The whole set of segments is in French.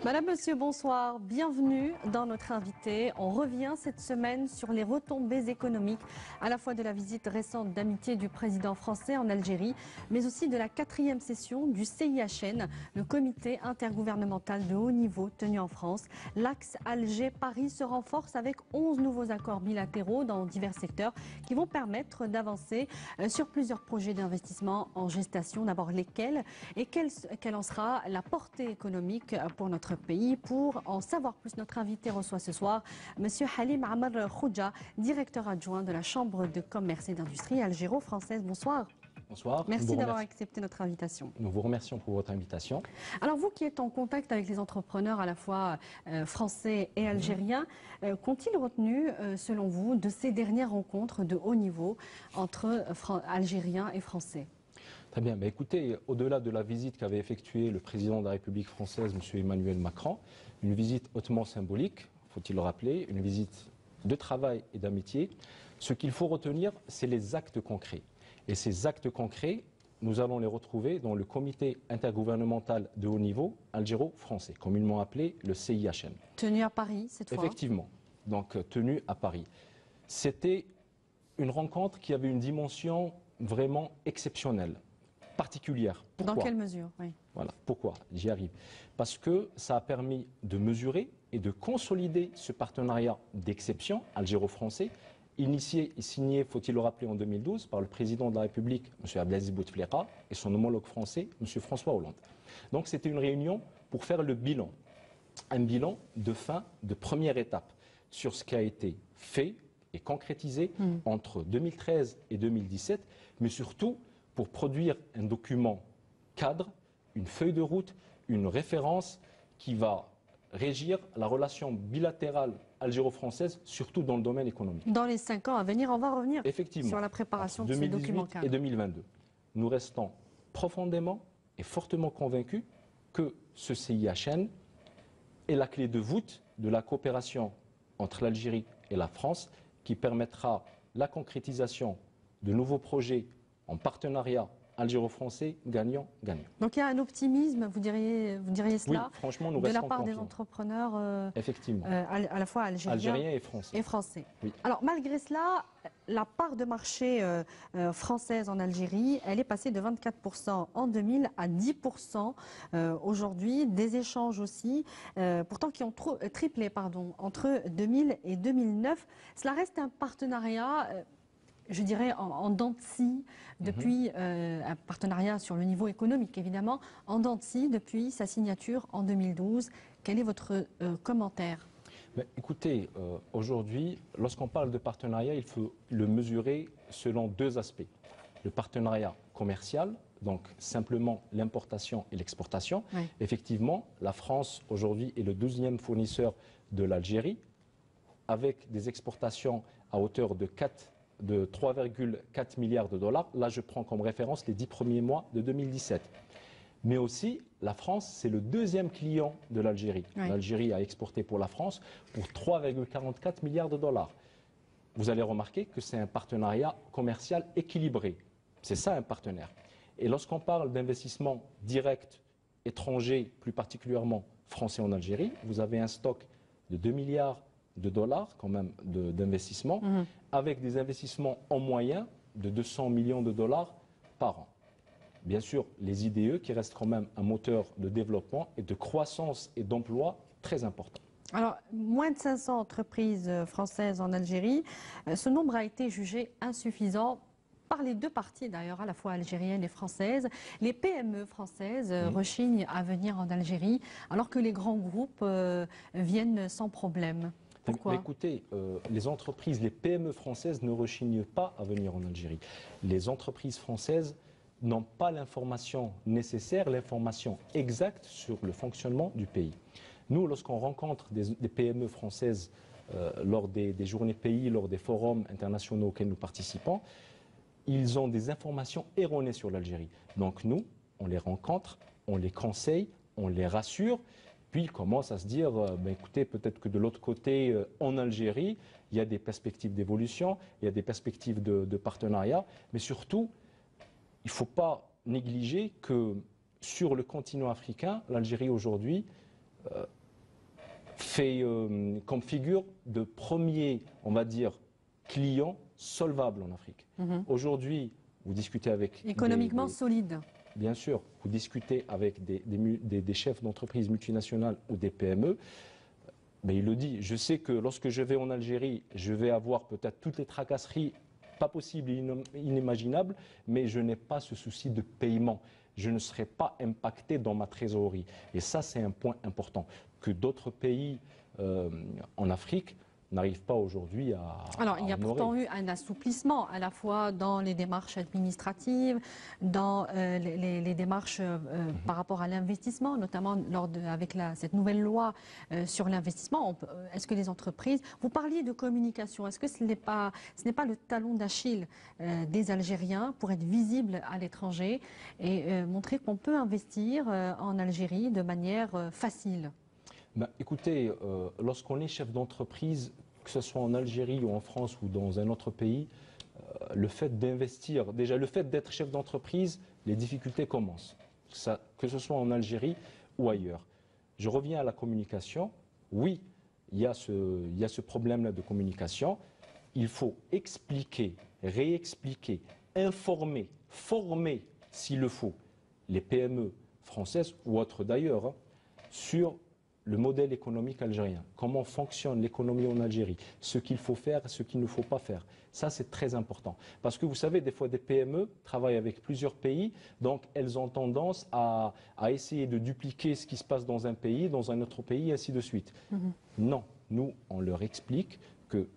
Madame, Monsieur, bonsoir. Bienvenue dans notre invité. On revient cette semaine sur les retombées économiques, à la fois de la visite récente d'amitié du président français en Algérie, mais aussi de la 4e session du CIHN, le comité intergouvernemental de haut niveau tenu en France. L'axe Alger-Paris se renforce avec 11 nouveaux accords bilatéraux dans divers secteurs qui vont permettre d'avancer sur plusieurs projets d'investissement en gestation. D'abord, lesquels et quelle en sera la portée économique pour notre pays. Pour en savoir plus, notre invité reçoit ce soir Monsieur Halim Amar Khouja, directeur adjoint de la Chambre de commerce et d'industrie algéro-française. Bonsoir. Bonsoir. Merci d'avoir accepté notre invitation. Nous vous remercions pour votre invitation. Alors vous qui êtes en contact avec les entrepreneurs à la fois français et algériens, qu'ont-ils retenu selon vous de ces dernières rencontres de haut niveau entre Algériens et Français? Très bien. Mais écoutez, au-delà de la visite qu'avait effectuée le président de la République française, M. Emmanuel Macron, une visite hautement symbolique, faut-il le rappeler, une visite de travail et d'amitié, ce qu'il faut retenir, c'est les actes concrets. Et ces actes concrets, nous allons les retrouver dans le comité intergouvernemental de haut niveau algéro-français, communément appelé le CIHN. Tenu à Paris cette fois. Effectivement, donc tenu à Paris. C'était une rencontre qui avait une dimension vraiment exceptionnelle, particulière. Pourquoi ? Dans quelle mesure? Oui. Voilà, pourquoi? J'y arrive. Parce que ça a permis de mesurer et de consolider ce partenariat d'exception algéro-français, initié et signé, faut-il le rappeler, en 2012 par le président de la République, M. Abdelaziz Bouteflika, et son homologue français, M. François Hollande. Donc c'était une réunion pour faire le bilan, un bilan de fin, de première étape, sur ce qui a été fait et concrétisé entre 2013 et 2017, mais surtout pour produire un document cadre, une feuille de route, une référence qui va régir la relation bilatérale algéro-française, surtout dans le domaine économique. Dans les 5 ans à venir, on va revenir Effectivement, sur la préparation de ce 2018 document cadre. et 2022. Nous restons profondément et fortement convaincus que ce CIHN est la clé de voûte de la coopération entre l'Algérie et la France, qui permettra la concrétisation de nouveaux projets en partenariat algéro-français gagnant-gagnant. Donc il y a un optimisme, vous diriez cela, oui, franchement, nous de la restons part des confiants. entrepreneurs Effectivement. à la fois algériens et français. Oui. Oui. Alors malgré cela, la part de marché française en Algérie, elle est passée de 24% en 2000 à 10% aujourd'hui. Des échanges aussi, pourtant qui ont triplé entre 2000 et 2009. Cela reste un partenariat je dirais en dents de scie depuis un partenariat sur le niveau économique évidemment, en dents de scie depuis sa signature en 2012. Quel est votre commentaire? Écoutez, aujourd'hui, lorsqu'on parle de partenariat, il faut le mesurer selon deux aspects. Le partenariat commercial, donc simplement l'importation et l'exportation. Oui. Effectivement, la France aujourd'hui est le 12e fournisseur de l'Algérie, avec des exportations à hauteur de 3,4 milliards de dollars. Là, je prends comme référence les 10 premiers mois de 2017. Mais aussi, la France, c'est le 2e client de l'Algérie. Oui. L'Algérie a exporté pour la France pour 3,44 milliards de dollars. Vous allez remarquer que c'est un partenariat commercial équilibré. C'est ça un partenaire. Et lorsqu'on parle d'investissement direct étranger, plus particulièrement français en Algérie, vous avez un stock de 2 milliards de dollars quand même d'investissement, avec des investissements en moyen de 200 millions de dollars par an. Bien sûr, les IDE qui restent quand même un moteur de développement et de croissance et d'emploi très important. Alors, moins de 500 entreprises françaises en Algérie, ce nombre a été jugé insuffisant par les deux parties d'ailleurs, à la fois algérienne et française. Les PME françaises rechignent à venir en Algérie, alors que les grands groupes viennent sans problème. Pourquoi ? Écoutez, les entreprises, les PME françaises ne rechignent pas à venir en Algérie. Les entreprises françaises n'ont pas l'information nécessaire, l'information exacte sur le fonctionnement du pays. Nous, lorsqu'on rencontre des PME françaises lors des journées pays, lors des forums internationaux auxquels nous participons, ils ont des informations erronées sur l'Algérie. Donc nous, on les rencontre, on les conseille, on les rassure. Puis ils commencent à se dire, écoutez, peut-être que de l'autre côté, en Algérie, il y a des perspectives d'évolution, il y a des perspectives de partenariat, mais surtout, il ne faut pas négliger que sur le continent africain, l'Algérie aujourd'hui fait comme figure de premier, on va dire, client solvable en Afrique. Aujourd'hui, vous discutez avec... Économiquement solide. Bien sûr, vous discutez avec des chefs d'entreprise multinationales ou des PME, mais il le dit, je sais que lorsque je vais en Algérie, je vais avoir peut-être toutes les tracasseries pas possibles et inimaginables, mais je n'ai pas ce souci de paiement. Je ne serai pas impacté dans ma trésorerie. Et ça, c'est un point important que d'autres pays en Afrique n'arrivent pas aujourd'hui à Alors, il y a honorer. pourtant eu un assouplissement, à la fois dans les démarches administratives, dans les démarches par rapport à l'investissement, notamment avec cette nouvelle loi sur l'investissement. Est-ce que les entreprises... Vous parliez de communication. Est-ce que ce n'est pas le talon d'Achille des Algériens pour être visible à l'étranger et montrer qu'on peut investir en Algérie de manière facile? Ben, écoutez, lorsqu'on est chef d'entreprise, que ce soit en Algérie ou en France ou dans un autre pays, le fait d'investir, déjà le fait d'être chef d'entreprise, les difficultés commencent, que ce soit en Algérie ou ailleurs. Je reviens à la communication. Oui, il y a ce problème-là de communication. Il faut expliquer, réexpliquer, informer, former, s'il le faut, les PME françaises ou autres d'ailleurs, sur le modèle économique algérien, comment fonctionne l'économie en Algérie, ce qu'il faut faire et ce qu'il ne faut pas faire. Ça, c'est très important. Parce que vous savez, des fois, des PME travaillent avec plusieurs pays, donc elles ont tendance à essayer de dupliquer ce qui se passe dans un pays, dans un autre pays, et ainsi de suite. Non, nous, on leur explique que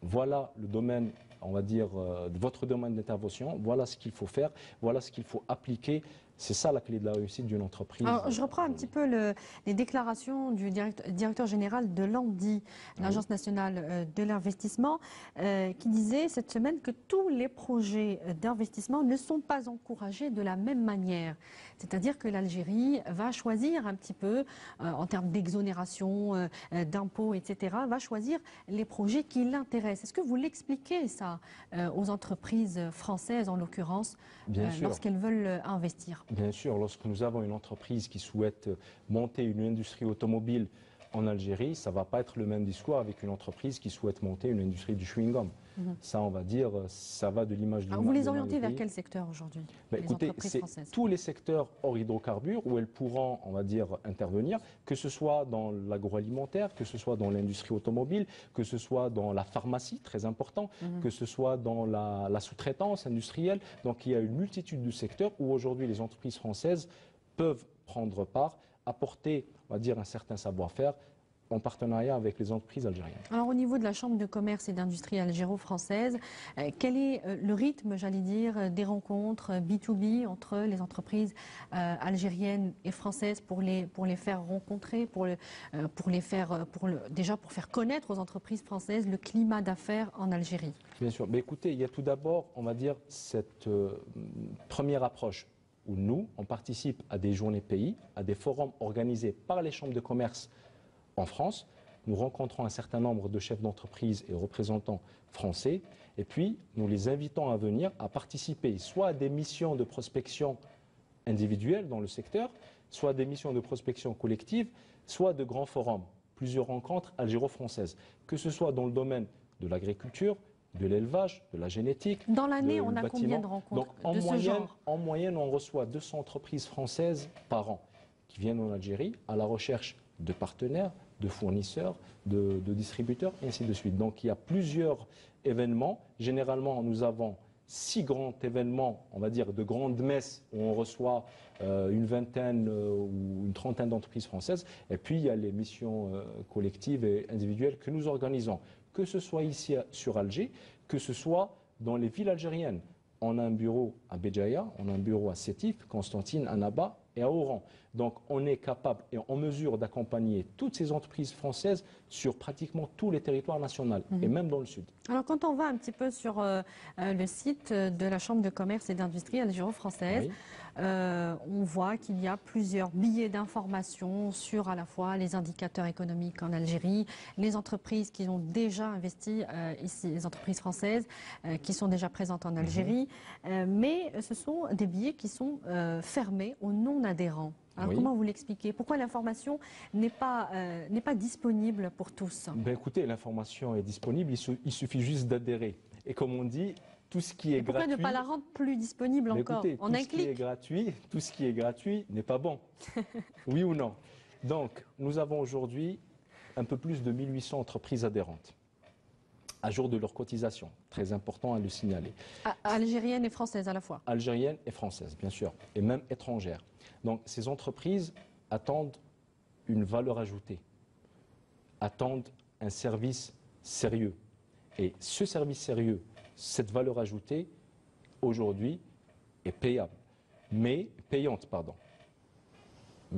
voilà le domaine, on va dire, votre domaine d'intervention, voilà ce qu'il faut faire, voilà ce qu'il faut appliquer. C'est ça la clé de la réussite d'une entreprise. Alors, je reprends un petit peu les déclarations du directeur général de l'ANDI, l'Agence nationale de l'investissement, qui disait cette semaine que tous les projets d'investissement ne sont pas encouragés de la même manière. C'est-à-dire que l'Algérie va choisir un petit peu, en termes d'exonération, d'impôts, etc., va choisir les projets qui l'intéressent. Est-ce que vous l'expliquez ça aux entreprises françaises, en l'occurrence, lorsqu'elles veulent investir? Bien sûr, lorsque nous avons une entreprise qui souhaite monter une industrie automobile en Algérie, ça ne va pas être le même discours avec une entreprise qui souhaite monter une industrie du chewing-gum. Ça, on va dire, ça va de l'image du... Vous les orientez vers quel secteur aujourd'hui, les entreprises françaises? Tous les secteurs hors hydrocarbures où elles pourront, on va dire, intervenir, que ce soit dans l'agroalimentaire, que ce soit dans l'industrie automobile, que ce soit dans la pharmacie, très important, que ce soit dans la sous-traitance industrielle. Donc il y a une multitude de secteurs où aujourd'hui les entreprises françaises peuvent prendre part, apporter, on va dire, un certain savoir-faire en partenariat avec les entreprises algériennes. Alors au niveau de la Chambre de commerce et d'industrie algéro-française, quel est le rythme, j'allais dire, des rencontres B2B entre les entreprises algériennes et françaises pour les faire rencontrer, déjà pour faire connaître aux entreprises françaises le climat d'affaires en Algérie? Bien sûr. Mais écoutez, il y a tout d'abord, on va dire, cette première approche où nous, on participe à des journées pays, à des forums organisés par les chambres de commerce en France. Nous rencontrons un certain nombre de chefs d'entreprise et représentants français, et puis nous les invitons à venir à participer soit à des missions de prospection individuelles dans le secteur, soit à des missions de prospection collective, soit de grands forums, plusieurs rencontres algéro-françaises, que ce soit dans le domaine de l'agriculture, de l'élevage, de la génétique. Dans l'année, on a combien de rencontres de ce genre? En moyenne, on reçoit 200 entreprises françaises par an qui viennent en Algérie à la recherche de partenaires, de fournisseurs, de distributeurs, et ainsi de suite. Donc il y a plusieurs événements. Généralement, nous avons 6 grands événements, on va dire de grandes messes, où on reçoit une vingtaine ou une trentaine d'entreprises françaises. Et puis il y a les missions collectives et individuelles que nous organisons, que ce soit ici sur Alger, que ce soit dans les villes algériennes. On a un bureau à Béjaïa, on a un bureau à Sétif, Constantine, à Naba et à Oran. Donc on est capable et en mesure d'accompagner toutes ces entreprises françaises sur pratiquement tous les territoires nationaux et même dans le sud. Alors quand on va un petit peu sur le site de la Chambre de commerce et d'industrie algéro-française, on voit qu'il y a plusieurs billets d'information sur à la fois les indicateurs économiques en Algérie, les entreprises qui ont déjà investi ici, les entreprises françaises qui sont déjà présentes en Algérie, mais ce sont des billets qui sont fermés aux non-adhérents. Alors comment vous l'expliquez? Pourquoi l'information n'est pas disponible pour tous? Ben écoutez, l'information est disponible, il suffit juste d'adhérer. Et comme on dit, tout ce qui est pourquoi gratuit... Pourquoi ne pas la rendre plus disponible encore en un clic? Tout ce qui est gratuit n'est pas bon. Oui ou non? Donc, nous avons aujourd'hui un peu plus de 1800 entreprises adhérentes à jour de leur cotisation. Très important à le signaler. Algériennes et françaises à la fois. Algériennes et françaises, bien sûr, et même étrangères. Donc, ces entreprises attendent une valeur ajoutée, attendent un service sérieux. Et ce service sérieux, cette valeur ajoutée, aujourd'hui, est payante. Mais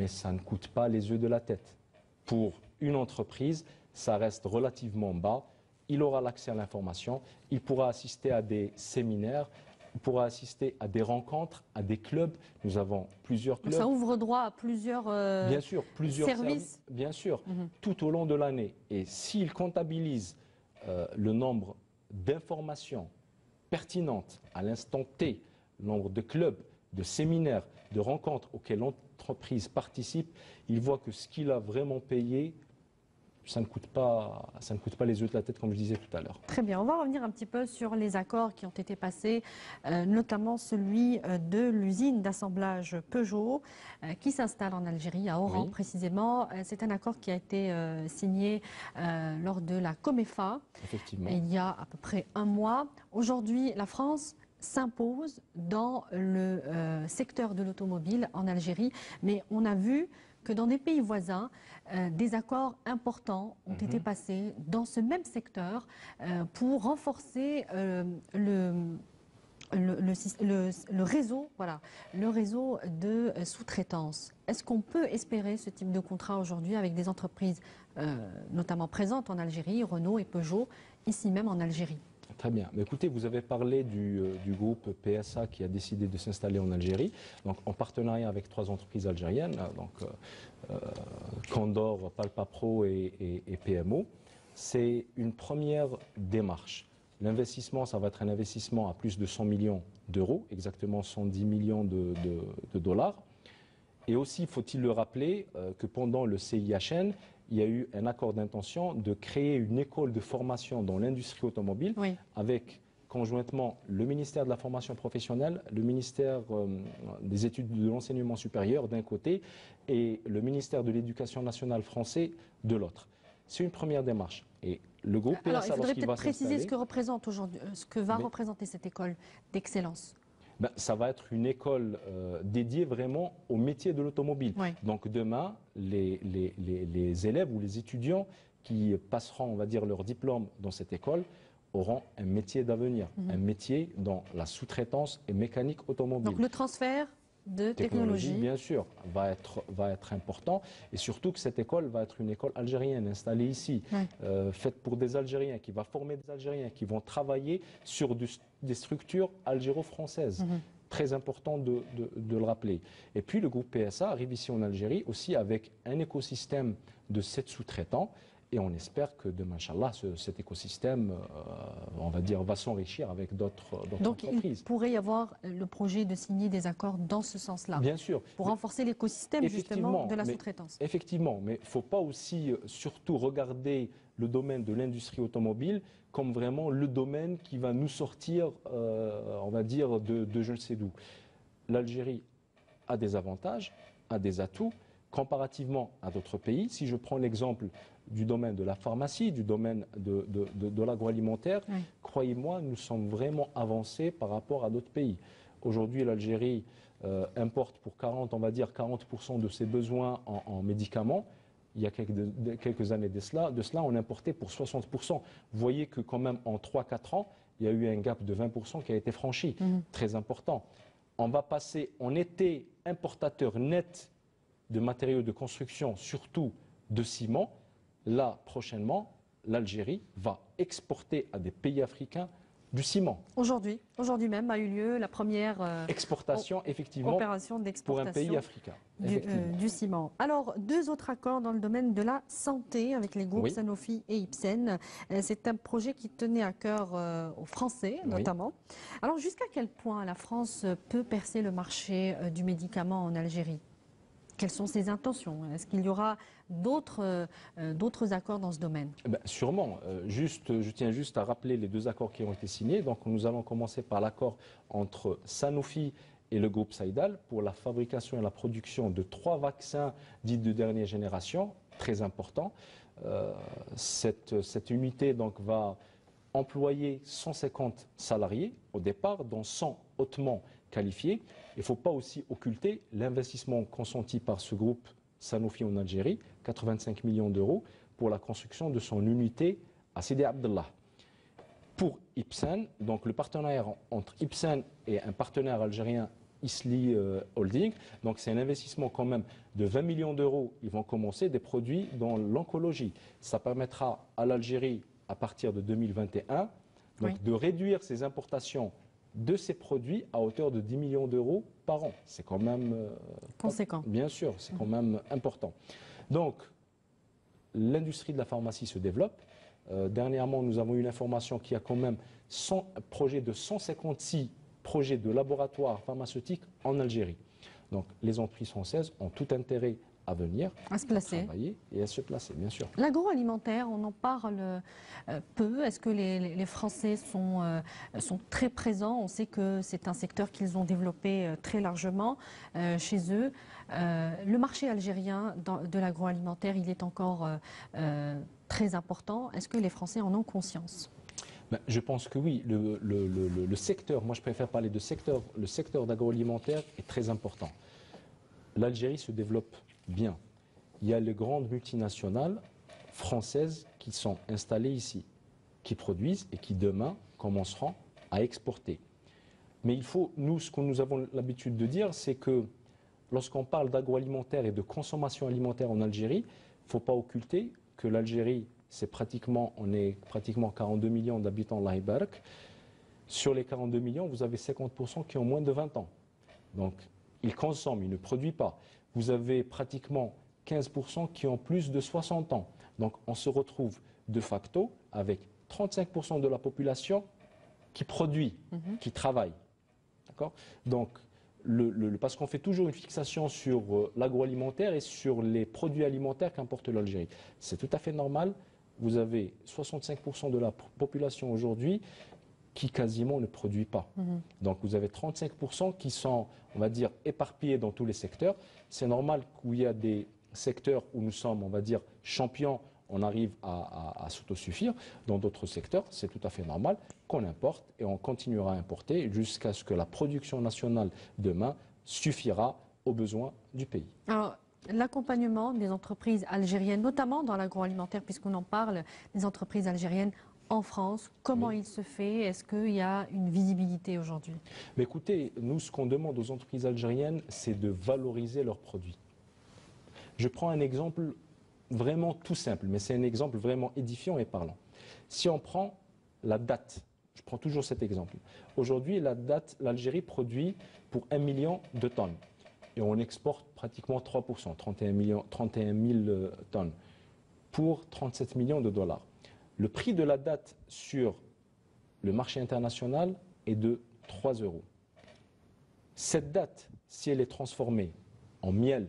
ça ne coûte pas les œufs de la tête. Pour une entreprise, ça reste relativement bas. Il aura l'accès à l'information, il pourra assister à des séminaires, il pourra assister à des rencontres, à des clubs. Nous avons plusieurs clubs. Donc ça ouvre droit à plusieurs, bien sûr, plusieurs services. Bien sûr, tout au long de l'année. Et s'il comptabilise le nombre d'informations pertinentes à l'instant T, le nombre de clubs, de séminaires, de rencontres auxquelles l'entreprise participe, il voit que ce qu'il a vraiment payé, ça ne coûte pas les œufs de la tête, comme je disais tout à l'heure. Très bien. On va revenir un petit peu sur les accords qui ont été passés, notamment celui de l'usine d'assemblage Peugeot qui s'installe en Algérie, à Oran précisément. C'est un accord qui a été signé lors de la Comefa, il y a à peu près un mois. Aujourd'hui, la France s'impose dans le secteur de l'automobile en Algérie, mais on a vu que dans des pays voisins, des accords importants ont été passés dans ce même secteur pour renforcer le réseau, le réseau de sous-traitance. Est-ce qu'on peut espérer ce type de contrat aujourd'hui avec des entreprises notamment présentes en Algérie, Renault et Peugeot, ici même en Algérie? Très bien. Mais écoutez, vous avez parlé du groupe PSA qui a décidé de s'installer en Algérie, donc en partenariat avec 3 entreprises algériennes, donc Condor, Palpapro et PMO. C'est une première démarche. L'investissement, ça va être un investissement à plus de 100 millions d'euros, exactement 110 millions de dollars. Et aussi, faut-il le rappeler, que pendant le CIHN, il y a eu un accord d'intention de créer une école de formation dans l'industrie automobile avec conjointement le ministère de la formation professionnelle, le ministère des études de l'enseignement supérieur d'un côté et le ministère de l'éducation nationale français de l'autre. C'est une première démarche. Et le groupe PSA, alors, il faudrait peut-être préciser ce que représente aujourd'hui, ce que va représenter cette école d'excellence. Ça va être une école dédiée vraiment au métier de l'automobile. Donc demain, les élèves ou les étudiants qui passeront, on va dire, leur diplôme dans cette école auront un métier d'avenir, un métier dans la sous-traitance et mécanique automobile. Donc le transfert de technologie, bien sûr, va être important. Et surtout que cette école va être une école algérienne installée ici, faite pour des Algériens, qui va former des Algériens, qui vont travailler sur des structures algéro-françaises. Très important de le rappeler. Et puis le groupe PSA arrive ici en Algérie aussi avec un écosystème de 7 sous-traitants. Et on espère que demain, Inch'Allah, cet écosystème, on va dire, va s'enrichir avec d'autres entreprises. Donc il pourrait y avoir le projet de signer des accords dans ce sens-là. Bien sûr. Pour renforcer l'écosystème justement de la sous-traitance. Effectivement, mais il ne faut pas aussi surtout regarder le domaine de l'industrie automobile comme vraiment le domaine qui va nous sortir, on va dire, de je ne sais d'où. L'Algérie a des avantages, a des atouts, comparativement à d'autres pays. Si je prends l'exemple du domaine de la pharmacie, du domaine de l'agroalimentaire, croyez-moi, nous sommes vraiment avancés par rapport à d'autres pays. Aujourd'hui, l'Algérie importe pour 40% de ses besoins en médicaments. Il y a quelques années de cela, on importait pour 60%. Vous voyez que quand même en 3-4 ans, il y a eu un gap de 20% qui a été franchi. Très important. On était importateur net de matériaux de construction, surtout de ciment. Là, prochainement, l'Algérie va exporter à des pays africains du ciment. Aujourd'hui même a eu lieu la première exportation, effectivement, opération d'exportation pour un pays africain. Du ciment. Alors, 2 autres accords dans le domaine de la santé avec les groupes Sanofi et Ipsen. C'est un projet qui tenait à cœur aux Français, notamment. Alors, jusqu'à quel point la France peut percer le marché du médicament en Algérie ? Quelles sont ses intentions? Est-ce qu'il y aura d'autres accords dans ce domaine? Sûrement. Je tiens juste à rappeler les deux accords qui ont été signés. Donc, nous allons commencer par l'accord entre Sanofi et le groupe Saïdal pour la fabrication et la production de 3 vaccins dits de dernière génération, très important. Cette unité donc, va employer 150 salariés au départ, dont 100 hautement qualifiés. Il ne faut pas aussi occulter l'investissement consenti par ce groupe Sanofi en Algérie, 85 millions d'euros, pour la construction de son unité à Sidi Abdallah. Pour Ipsen, donc le partenariat entre Ipsen et un partenaire algérien, Isli Holding, donc c'est un investissement quand même de 20 millions d'euros. Ils vont commencer des produits dans l'oncologie. Ça permettra à l'Algérie, à partir de 2021, donc de réduire ses importations de ces produits à hauteur de 10 millions d'euros par an. C'est quand même conséquent. Bien sûr, c'est quand même important. Donc, l'industrie de la pharmacie se développe. Dernièrement, nous avons eu l'information qu'il y a quand même 100 projets de 156 projets de laboratoires pharmaceutiques en Algérie. Donc, les entreprises françaises ont tout intérêt à venir, à se placer, travailler et à se placer, bien sûr. L'agroalimentaire, on en parle peu. Est-ce que les Français sont très présents? On sait que c'est un secteur qu'ils ont développé très largement chez eux. Le marché algérien de l'agroalimentaire, il est encore très important. Est-ce que les Français en ont conscience? Je pense que oui. Le secteur, moi je préfère parler de secteur, le secteur d'agroalimentaire est très important. L'Algérie se développe bien. Il y a les grandes multinationales françaises qui sont installées ici, qui produisent et qui demain commenceront à exporter. Mais il faut, nous, ce que nous avons l'habitude de dire, c'est que lorsqu'on parle d'agroalimentaire et de consommation alimentaire en Algérie, il ne faut pas occulter que l'Algérie, on est pratiquement 42 millions d'habitants, Allah Barak. Sur les 42 millions, vous avez 50% qui ont moins de 20 ans. Donc, ils consomment, ils ne produisent pas. Vous avez pratiquement 15% qui ont plus de 60 ans. Donc on se retrouve de facto avec 35% de la population qui produit, qui travaille. D'accord ? Donc, parce qu'on fait toujours une fixation sur l'agroalimentaire et sur les produits alimentaires qu'importe l'Algérie. C'est tout à fait normal. Vous avez 65% de la population aujourd'hui qui quasiment ne produit pas. Donc vous avez 35% qui sont, on va dire, éparpillés dans tous les secteurs. C'est normal qu'il y a des secteurs où nous sommes, on va dire, champions, on arrive à s'autosuffire. Dans d'autres secteurs, c'est tout à fait normal qu'on importe et on continuera à importer jusqu'à ce que la production nationale demain suffira aux besoins du pays. Alors, l'accompagnement des entreprises algériennes, notamment dans l'agroalimentaire, puisqu'on en parle, des entreprises algériennes en France, comment il se fait? Est-ce qu'il y a une visibilité aujourd'hui? Mais écoutez, nous, ce qu'on demande aux entreprises algériennes, c'est de valoriser leurs produits. Je prends un exemple vraiment tout simple, mais c'est un exemple vraiment édifiant et parlant. Si on prend la date, je prends toujours cet exemple. Aujourd'hui, la date, l'Algérie produit pour 1 million de tonnes. Et on exporte pratiquement 3%, 31 000 tonnes, pour 37 millions de dollars. Le prix de la date sur le marché international est de 3 euros. Cette date, si elle est transformée en miel,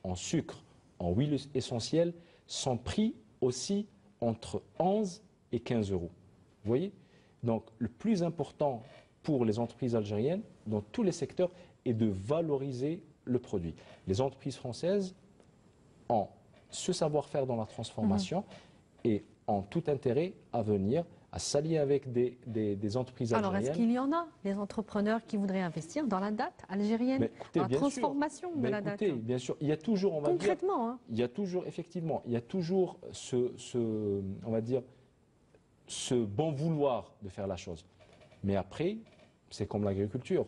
en sucre, en huile essentielle, son prix aussi entre 11 et 15 euros. Vous voyez? Donc le plus important pour les entreprises algériennes, dans tous les secteurs, est de valoriser le produit. Les entreprises françaises ont ce savoir-faire dans la transformation et ont tout intérêt à venir, à s'allier avec des entreprises algériennes. Alors, est-ce qu'il y en a des entrepreneurs qui voudraient investir dans la date algérienne, écoutez, dans la transformation de la date? Bien sûr, il y a toujours, on va concrètement, dire, il y a toujours, effectivement, il y a toujours on va dire, ce bon vouloir de faire la chose. Mais après, c'est comme l'agriculture.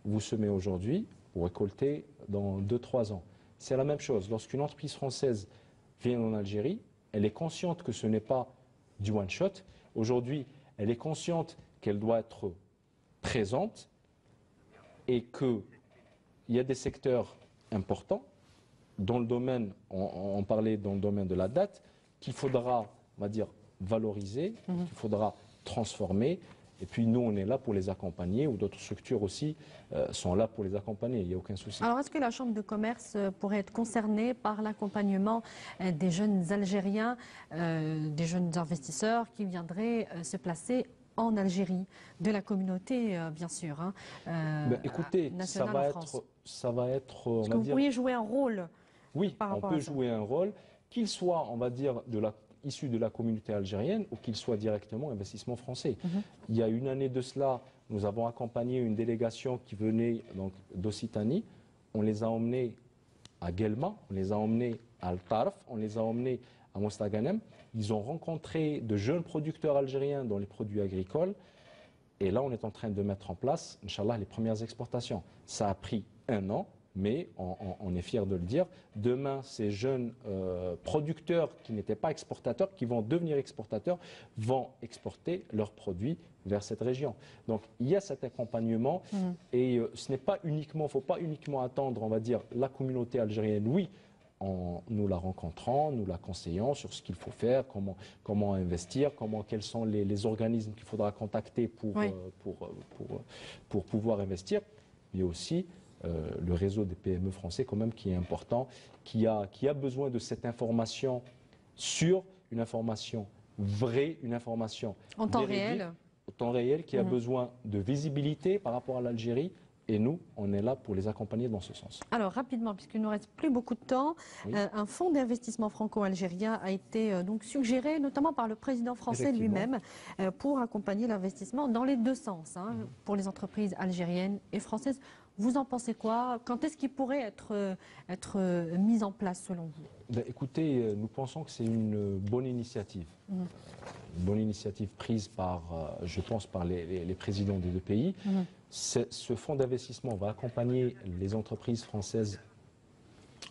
Vous semez aujourd'hui, vous récoltez dans 2-3 ans. C'est la même chose. Lorsqu'une entreprise française vient en Algérie, elle est consciente que ce n'est pas du one-shot. Aujourd'hui, elle est consciente qu'elle doit être présente et qu'il y a des secteurs importants dans le domaine, on parlait dans le domaine de la date, qu'il faudra, on va dire, valoriser, qu'il faudra transformer Et puis nous, on est là pour les accompagner, ou d'autres structures aussi sont là pour les accompagner, il n'y a aucun souci. Alors, est-ce que la Chambre de commerce pourrait être concernée par l'accompagnement des jeunes Algériens, des jeunes investisseurs qui viendraient se placer en Algérie, de la communauté, bien sûr, écoutez, nationale ça va être, on Est-ce va que vous dire... pourriez jouer un rôle? Oui, par on rapport peut à ça. jouer un rôle, qu'il soit, on va dire, issu de la communauté algérienne ou qu'il soit directement investissement français. Il y a une année de cela, nous avons accompagné une délégation qui venait donc d'Occitanie. On les a emmenés à Guelma, on les a emmenés à Al-Tarf, on les a emmenés à Mostaganem. Ils ont rencontré de jeunes producteurs algériens dans les produits agricoles. Et là, on est en train de mettre en place, Inch'Allah, les premières exportations. Ça a pris 1 an. Mais on est fiers de le dire, demain, ces jeunes producteurs qui n'étaient pas exportateurs, qui vont devenir exportateurs, vont exporter leurs produits vers cette région. Donc il y a cet accompagnement et ce n'est pas uniquement, il ne faut pas uniquement attendre, on va dire, la communauté algérienne. Oui, nous la rencontrons, nous la conseillons sur ce qu'il faut faire, comment investir, quels sont les organismes qu'il faudra contacter pour pouvoir investir. Mais aussi le réseau des PME français quand même qui est important, qui a besoin de cette information sûre, une information vraie, une information en temps véridique, réel. au temps réel, qui a besoin de visibilité par rapport à l'Algérie. Et nous, on est là pour les accompagner dans ce sens. Alors rapidement, puisqu'il ne nous reste plus beaucoup de temps, un fonds d'investissement franco-algérien a été donc suggéré notamment par le président français lui-même pour accompagner l'investissement dans les deux sens, pour les entreprises algériennes et françaises. Vous en pensez quoi? Quand est-ce qu'il pourrait être mis en place selon vous? Écoutez, nous pensons que c'est une bonne initiative. Une bonne initiative prise par, je pense, par les présidents des deux pays. Ce fonds d'investissement va accompagner les entreprises françaises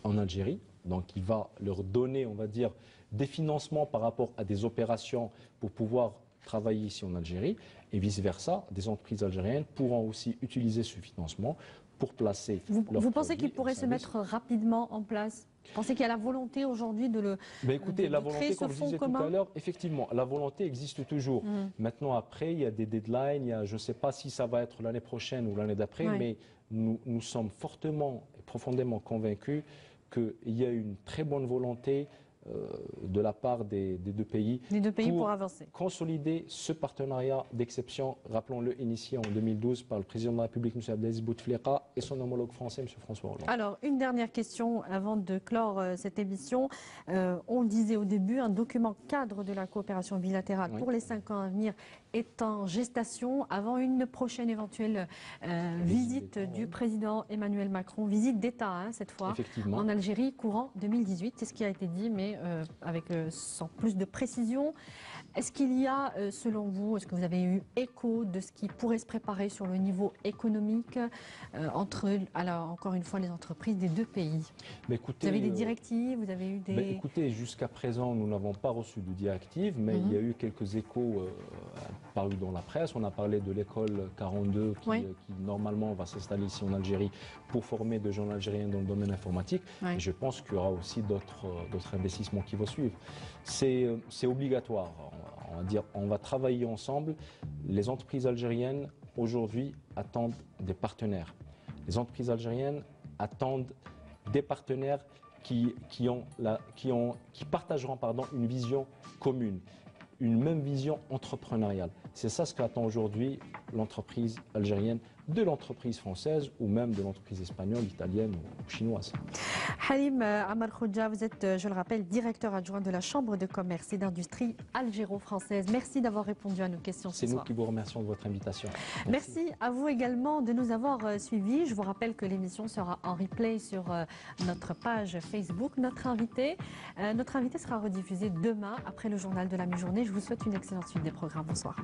en Algérie. Donc il va leur donner, on va dire, des financements par rapport à des opérations pour pouvoir travailler ici en Algérie. Et vice-versa, des entreprises algériennes pourront aussi utiliser ce financement pour placer leurs produits. Vous pensez qu'il pourrait se mettre rapidement en place? Vous pensez qu'il y a la volonté aujourd'hui de écoutez, la volonté, créer ce comme je fonds disais commun? tout à l'heure, effectivement, la volonté existe toujours. Maintenant, après, il y a des deadlines. Je ne sais pas si ça va être l'année prochaine ou l'année d'après, mais nous sommes fortement et profondément convaincus qu'il y a une très bonne volonté de la part des deux pays, pour avancer. Consolider ce partenariat d'exception, rappelons-le, initié en 2012 par le président de la République, M. Abdelaziz Bouteflika, et son homologue français, M. François Hollande. Alors, une dernière question avant de clore cette émission. On le disait au début, un document cadre de la coopération bilatérale pour les 5 ans à venir est en gestation avant une prochaine éventuelle visite du président Emmanuel Macron, visite d'État cette fois, en Algérie, courant 2018. C'est ce qui a été dit, mais avec sans plus de précision. Est-ce qu'il y a, selon vous, est-ce que vous avez eu écho de ce qui pourrait se préparer sur le niveau économique entre, encore une fois, les entreprises des deux pays? Écoutez, vous avez des directives, vous avez eu des... Écoutez, jusqu'à présent, nous n'avons pas reçu de directives, mais il y a eu quelques échos parus dans la presse. On a parlé de l'école 42 qui normalement va s'installer ici en Algérie pour former de jeunes Algériens dans le domaine informatique. Et je pense qu'il y aura aussi d'autres investissements qui vont suivre. C'est obligatoire. On va dire, on va travailler ensemble. Les entreprises algériennes, aujourd'hui, attendent des partenaires. Les entreprises algériennes attendent des partenaires qui partageront une vision commune, une même vision entrepreneuriale. C'est ça ce qu'attend aujourd'hui l'entreprise algérienne de l'entreprise française ou même de l'entreprise espagnole, italienne ou chinoise. Halim Amar Khoudja, vous êtes, je le rappelle, directeur adjoint de la Chambre de commerce et d'industrie algéro-française. Merci d'avoir répondu à nos questions ce soir. C'est nous qui vous remercions de votre invitation. Merci à vous également de nous avoir suivis. Je vous rappelle que l'émission sera en replay sur notre page Facebook. Notre invité sera rediffusé demain après le journal de la mi-journée. Je vous souhaite une excellente suite des programmes. Bonsoir.